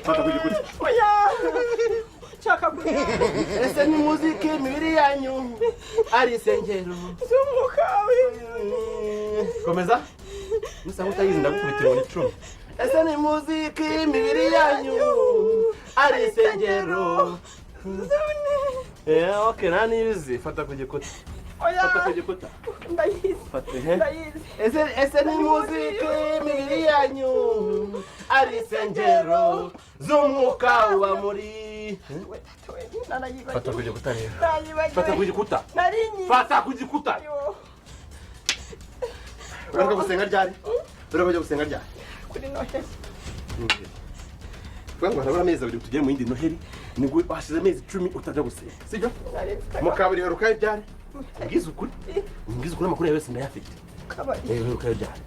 fata ku gikuta. Oya. Chaka kuya. Ese ntimuzi ko imibiri yanyu ari insengero z'umwuka wawe. Komeza. Musa utayizi ndagukubitira mu icumi. Ese ntimuzi ko imibiri yanyu ari insengero. Okay, nani yuzi fata ku gikuta. Oya. Fata ku gikuta. Ndayizi. Fata Ndayizi. Ese ntimuzi ko imibiri yanyu ari insengero z'umwuka wa muri. Fata ku gikuta rero. Fata ku gikuta. Fata ku gikuta. Urabona gusenga ryari? Urabona gusenga ryari? Kuri Noheli. Ngo harabura amezi abiri tugere mu yindi Noheli nibwo hashize amezi 10 utajya gusenga. Sibyo? Mukaburi herukaye ryari? Ubwiza ukuri. Ubwiza ukuri amakuru yose ndayafite. Kabari. Herukaye ryari?